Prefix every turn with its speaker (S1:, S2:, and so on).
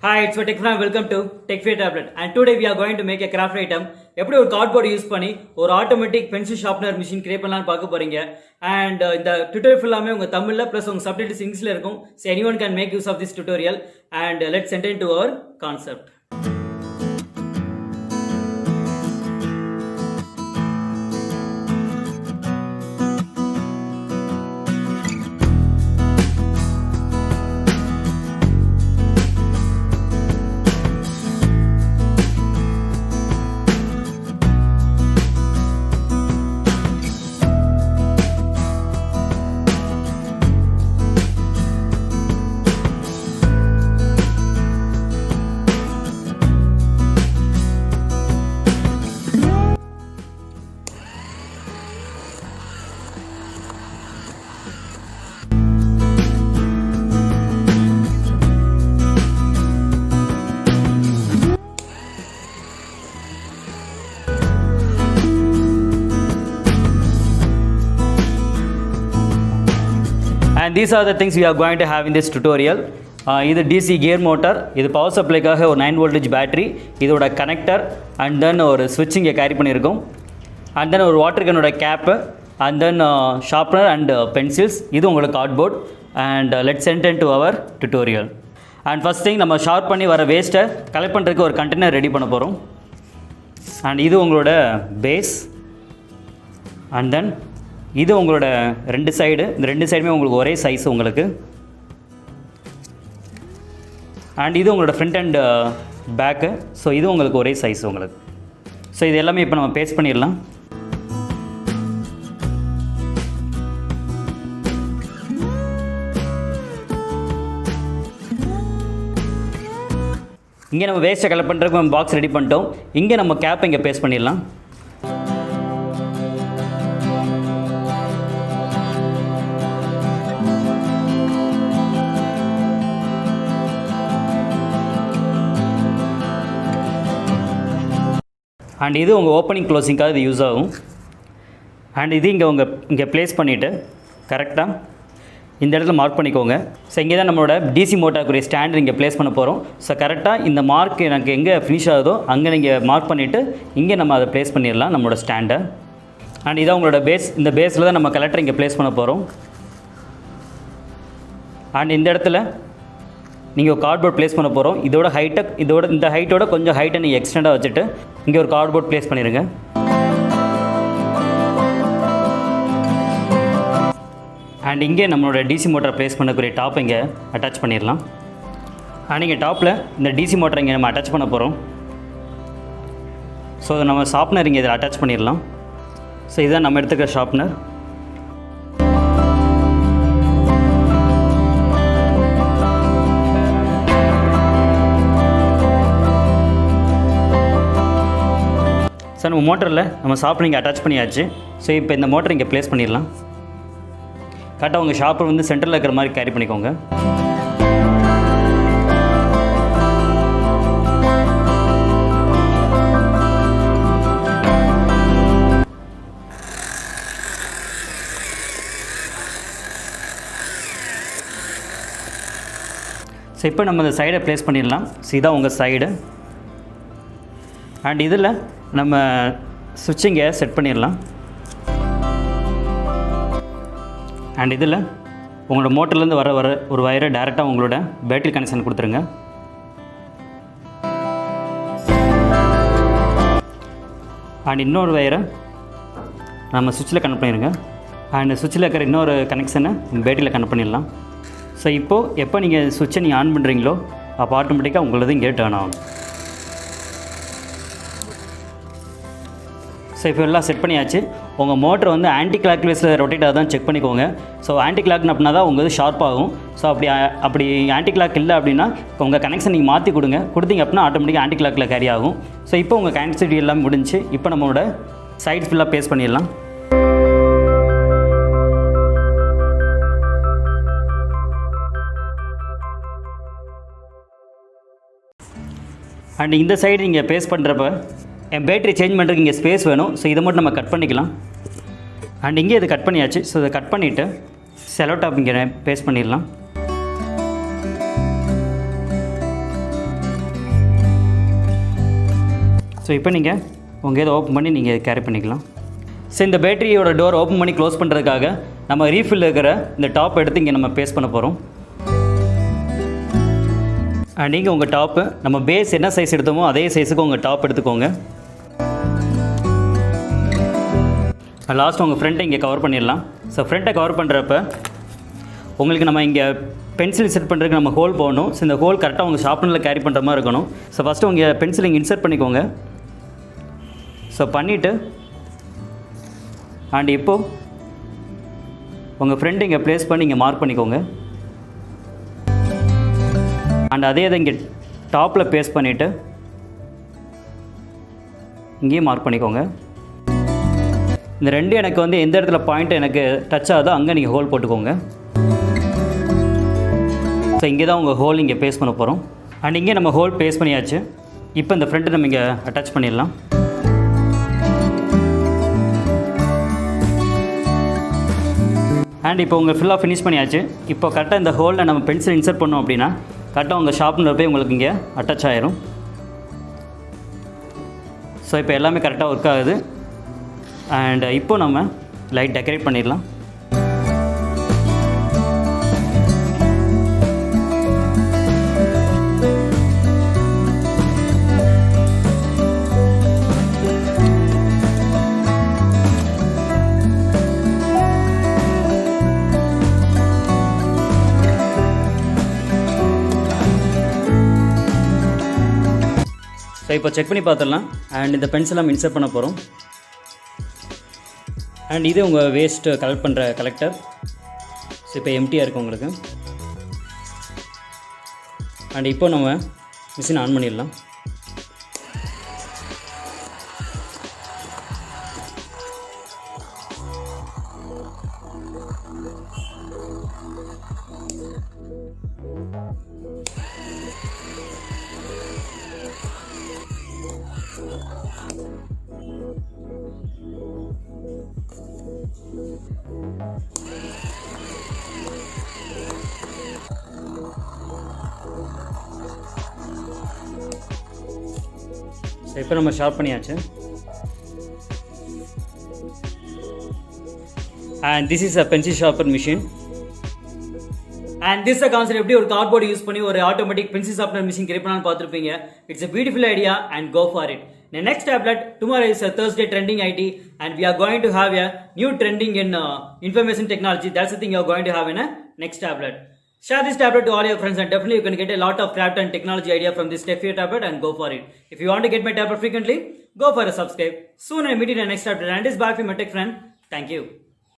S1: Hi, it's Tekfran. Welcome to TechFear Tablet. And today we are going to make a craft item. எப்படி ஒரு cardboard use பண்ணி ஒரு automatic pencil sharpener machine create பண்ணலாம்னு பார்க்க போறீங்க. And இந்த tutorial ஃபுல்லாமே உங்க தமிழ்ல பிளஸ் உங்க சப்டைட்டில்ஸ் இங்கிலீஷ்ல இருக்கும். So anyone can make use of this tutorial and let's enter into our concept. And these are the things we are going to have in this tutorial. இது DC gear motor, இது power supply காக ஒரு 9 voltage battery, இதோட connector and then ஒரு switch இங்கே carry பண்ணியிருக்கோம், and then ஒரு water gun ஓட cap, and then sharpener and pencils. இது உங்களுக்கு cardboard and let's enter into our tutorial. And first thing நம்ம ஷார்ப் பண்ணி வர வேஸ்ட்டை கலெக்ட் பண்ணுறதுக்கு ஒரு கண்டெய்னர் ரெடி பண்ண போகிறோம். and இது உங்களோட பேஸ், and then இது உங்களோட ரெண்டு சைடு, இந்த ரெண்டு சைடுமே உங்களுக்கு ஒரே சைஸ் உங்களுக்கு, அண்ட் இது உங்களோட ஃப்ரண்ட் அண்ட் பேக்கு. ஸோ இது உங்களுக்கு ஒரே சைஸ் உங்களுக்கு. ஸோ இது எல்லாமே இப்போ நம்ம பேஸ்ட் பண்ணிடலாம். இங்கே நம்ம வேஸ்ட்டை கலெக்ட் பண்ணுறதுக்கு நம்ம பாக்ஸ் ரெடி பண்ணிட்டோம். இங்கே நம்ம கேப் இங்கே பேஸ்ட் பண்ணிடலாம். அண்ட் இது உங்கள் ஓப்பனிங் க்ளோசிங்காக இது யூஸ் ஆகும். அண்ட் இது இங்கே ப்ளேஸ் பண்ணிவிட்டு கரெக்டாக இந்த இடத்துல மார்க் பண்ணிக்கோங்க. ஸோ இங்கே தான் நம்மளோட டிசி மோட்டாருக்குரிய ஸ்டாண்டு இங்கே ப்ளேஸ் பண்ண போகிறோம். ஸோ கரெக்டாக இந்த மார்க் எனக்கு எங்கே ஃபினிஷ் ஆகுதோ அங்கே நீங்கள் மார்க் பண்ணிவிட்டு இங்கே நம்ம அதை ப்ளேஸ் பண்ணிடலாம் நம்மளோட ஸ்டாண்டை. அண்ட் இதான் உங்களோட பேஸ். இந்த பேஸில் தான் நம்ம கலெக்டர் இங்கே ப்ளேஸ் பண்ண போகிறோம். அண்ட் இந்த இடத்துல நீங்கள் கார்ட்போர்ட் ப்ளேஸ் பண்ண போகிறோம். இந்த ஹைட்டோட கொஞ்சம் ஹைட்டை நீங்கள் எக்ஸ்டெண்டாக வச்சுட்டு இங்கே ஒரு கார்ட்போர்ட் ப்ளேஸ் பண்ணிடுங்க. அண்ட் இங்கே நம்மளோட டிசி மோட்டர் ப்ளேஸ் பண்ணக்கூடிய டாப் இங்கே அட்டாச் பண்ணிடலாம். அண்ட் இங்கே டாப்பில் இந்த டிசி மோட்டர் இங்கே நம்ம அட்டாச் பண்ண போகிறோம். ஸோ நம்ம ஷார்ப்னர் இங்கே இதில் அட்டாச் பண்ணிடலாம். ஸோ இதுதான் நம்ம எடுத்துக்கிற ஷார்ப்னர். ஸோ நம்ம மோட்டரில் நம்ம ஷார்ப்பர் இங்கே அட்டாச் பண்ணியாச்சு. ஸோ இப்போ இந்த மோட்டர் இங்கே ப்ளேஸ் பண்ணிடலாம். கரெக்டாக உங்கள் ஷார்ப்பர் வந்து சென்டரில் இருக்கிற மாதிரி கேரி பண்ணிக்கோங்க. ஸோ இப்போ நம்ம இந்த சைடை ப்ளேஸ் பண்ணிடலாம். ஸோ இதான் உங்கள் சைடு. அண்ட் இதில் நம்ம சுவிட்சிங்கை செட் பண்ணிடலாம். அண்ட் இதில் உங்களோட மோட்டர்லேருந்து வர ஒரு வயரை டேரெக்டாக உங்களோட பேட்டரி கனெக்ஷன் கொடுத்துருங்க. அண்ட் இன்னொரு வயரை நம்ம சுவிட்சில் கனெக்ட் பண்ணிடுங்க. அண்ட் சுவிட்சில் இருக்கிற இன்னொரு கனெக்ஷனை பேட்டரியில் கனெக்ட் பண்ணிடலாம். ஸோ இப்போது எப்போ நீங்கள் சுவிட்சை நீங்கள் ஆன் பண்ணுறீங்களோ அப்போ ஆட்டோமேட்டிக்காக உங்களது இங்கே டர்ன் ஆகும். ஸோ இப்போ எல்லாம் செட் பண்ணியாச்சு. உங்கள் மோட்டர் வந்து ஆன்டி கிளாக் வைஸில் ரொட்டேட் ஆகுதான் செக் பண்ணிக்கோங்க. ஸோ ஆன்டி கிளாக்னு அப்படின்னா தான் உங்கள் இது ஷார்ப் ஆகும். ஸோ அப்படி ஆன்டி கிளாக் இல்லை அப்படின்னா உங்கள் கனெக்ஷன் நீங்கள் மாற்றி கொடுத்தீங்க அப்படின்னா ஆட்டோமேட்டிக்காக ஆன்டி கிளாக்கில் கேரி ஆகும். ஸோ இப்போ உங்கள் கனெக்டிவிட்டி எல்லாம் முடிஞ்சு இப்போ நம்மளோட சைட் ஃபுல்லாக பேஸ்ட் பண்ணிடலாம். அண்ட் இந்த சைடு நீங்கள் பேஸ்ட் பண்ணுறப்ப என் பேட்டரி சேஞ்ச் பண்ணுறதுக்கு இங்கே ஸ்பேஸ் வேணும். ஸோ இதை மட்டும் நம்ம கட் பண்ணிக்கலாம். அண்ட் இங்கே இது கட் பண்ணியாச்சு. ஸோ இதை கட் பண்ணிவிட்டு செலோ டாப் இங்கே பேஸ்ட் பண்ணிடலாம். ஸோ இப்போ நீங்கள் உங்கள் இதை ஓப்பன் பண்ணி நீங்கள் கேரி பண்ணிக்கலாம். ஸோ இந்த பேட்டரியோட டோர் ஓப்பன் பண்ணி க்ளோஸ் பண்ணுறதுக்காக நம்ம ரீஃபில் இருக்கிற இந்த டாப் எடுத்து இங்கே நம்ம பேஸ்ட் பண்ண போகிறோம். அண்ட் நீங்கள் உங்கள் டாப்பு நம்ம பேஸ் என்ன சைஸ் எடுத்தோமோ அதே சைஸுக்கு உங்கள் டாப் எடுத்துக்கோங்க. லாஸ்ட் உங்கள் ஃப்ரண்ட்டை இங்கே கவர் பண்ணிடலாம். ஸோ ஃப்ரண்ட்டை கவர் பண்ணுறப்ப உங்களுக்கு நம்ம இங்கே பென்சில் இன்சர்ட் பண்ணுறதுக்கு நம்ம ஹோல் போகணும். ஸோ இந்த ஹோல் கரெக்டாக உங்கள் ஷார்ப்னரில் கேரி பண்ணுற மாதிரி இருக்கணும். ஸோ ஃபஸ்ட்டு உங்கள் பென்சில் இங்கே இன்சர்ட் பண்ணிக்கோங்க. ஸோ பண்ணிவிட்டு அண்ட் இப்போது உங்கள் ஃப்ரெண்ட் இங்கே ப்ளேஸ் பண்ணி இங்கே மார்க் பண்ணிக்கோங்க. அண்ட் அதே இதை இங்கே டாப்பில் பேஸ்ட் பண்ணிவிட்டு இங்கேயும் மார்க் பண்ணிக்கோங்க. இந்த ரெண்டு எனக்கு வந்து எந்த இடத்துல பாயிண்ட் எனக்கு டச் ஆகுதோ அங்கே நீங்கள் ஹோல் போட்டுக்கோங்க. ஸோ இங்கே தான் உங்கள் ஹோல் இங்கே பேஸ்ட் பண்ண போகிறோம். அண்ட் இங்கே நம்ம ஹோல் பேஸ்ட் பண்ணியாச்சு. இப்போ இந்த ஃப்ரண்ட்டை நம்ம இங்கே அட்டாச் பண்ணிடலாம். அண்ட் இப்போ உங்கள் ஃபுல்லாக ஃபினிஷ் பண்ணியாச்சு. இப்போ கரெக்டாக இந்த ஹோலில் நம்ம பென்சில் இன்சர்ட் பண்ணோம் அப்படின்னா கரெக்டாக உங்கள் ஷார்ப்னர் போய் உங்களுக்கு இங்கே அட்டாச் ஆகிரும். ஸோ இப்போ எல்லாமே கரெக்டாக ஒர்க் ஆகுது. அண்ட் இப்போ நம்ம லைட் டெக்கரேட் பண்ணிடலாம். ஸோ இப்போ செக் பண்ணி பார்த்துடலாம். அண்ட் இந்த பென்சிலாம் இன்சர்ட் பண்ண போகிறோம். அண்ட் இது உங்கள் வேஸ்ட்டு கலெக்ட் பண்ணுற கலெக்டர். ஸோ இப்போ எம்டியாக இருக்குது உங்களுக்கு. அண்ட் இப்போ நம்ம மிஷின் ஆன் பண்ணிடலாம். ஸோ இப்போ நம்ம ஷார்ப் பண்ணியாச்சு. And this is a pencil sharper machine. And this concept எப்படி ஒரு கார்ட்போர்டு யூஸ் பண்ணி ஒரு automatic pencil sharpener machine create பண்ணான்னு பார்த்துருப்பீங்க. It's a beautiful idea and go for it. The next tablet, tomorrow is a Thursday trending IT and we are going to have a new trending in information technology. That's the thing you are going to have in a next tablet. Share this tablet to all your friends and definitely you can get a lot of craft and technology idea from this Steffier tablet and go for it. If you want to get my tablet frequently, go for a subscribe. Soon I meet you in the next tablet and this bye from my tech friend. Thank you.